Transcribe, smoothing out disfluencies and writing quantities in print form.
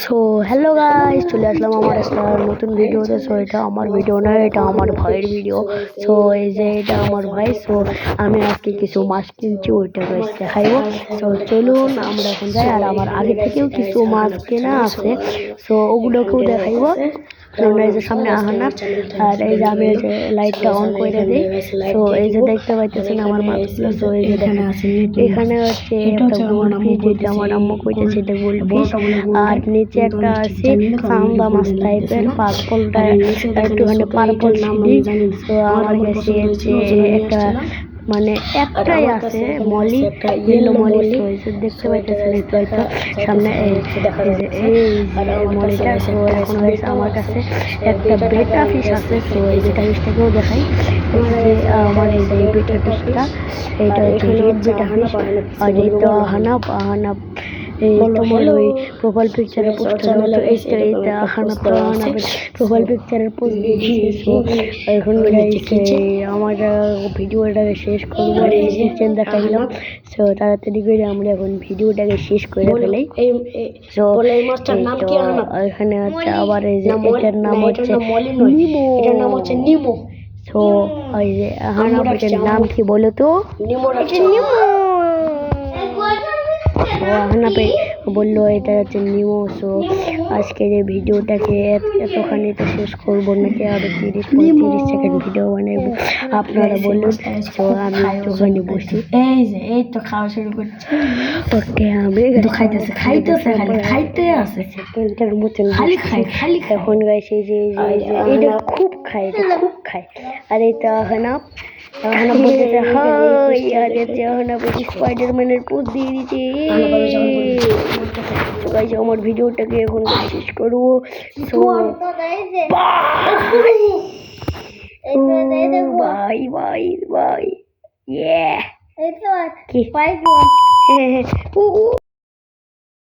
So hello guys, চলে আসলাম আমার একটা নতুন ভিডিওতে। সো এটা আমার ভিডিও না, এটা আমার ভাইয়ের ভিডিও। সো এই যে এটা আমার ভাই। সো আমি আজকে কিছু মাছ কিনছি, ওইটা গাইস দেখাইবো। সো চলুন আমরা এখন যাই। আর আমার আগে থেকেও কিছু মাছ কেনা আছে, সো ওগুলোকেও দেখাইবো। এই যে সামনে আহানা, আর এই যে আমি এই যে লাইটটা অন করে দিই। তো এই যে দেখতে পাইতেছেন আমার মাছগুলো। তো এই যে দেখেন এখানে হচ্ছে একটা গোলফিশ, যেটা আমার আম্মু কইতেছে এটা গোলফিশ। আর নিচে একটা আছে চান্দা মাছ টাইপের, পার্পলটা একটুখানি পার্পল শিডি। তো আমার কাছে একটা মানে একটাই আছে মলি, ইয়েলো মলি। তো এই যে দেখতে পাইতেছেন একটু হয়তো সামনে এই মলিটা। তো এখন হয়েছে আমার কাছে একটা বেটা ফিশ আছে। তো এই বেটা ফিশটাকেও দেখাই। এই যে আমার এই যে বেটা ফিশটা, এইটা হচ্ছে রেড বেটা ফিশ। আর এই তো আহানা আহানা, এই তোমার ওই প্রোফাইল পিকচারের পোস্টার মতো এইটা আহানা প্রোফাইল পিকচারের পোস্ট দিয়ে দিয়েছি। এখন আমার ভিডিওটাকে শেষ করবো, কিচেন দেখাইলাম। সো তাড়াতাড়ি করে আমরা এখন ভিডিওটাকে শেষ করে ফেলাই। সো এখানে হচ্ছে আবার এই যে এটার নাম হচ্ছে নিমো। সো ওই যে আহানা বেটার নাম কি বলো তো? নিমো। আহানাপে বললো এটা হচ্ছে নিমো। সো আজকের এই ভিডিওটাকে এতখানিতে শেষ করবো নাকি আরো 30-35 সেকেন্ড ভিডিও বানাবো আপনারা বলুন। তো আমি একটুখানি বসি। এই তো খাওয়া শুরু করছি। ওকে, আমি খাইতে আছে সেকেন্ডের মতন খালি এখন গাইছে যে এটা খুব খায়, আর এটা আহানা বলতেছে হাই, আর এতে আহানা বলছে স্পাইডারম্যানের পোজ দিয়ে দিচ্ছে। গাইছে আমার ভিডিওটাকে এখন শেষ করবো। So by.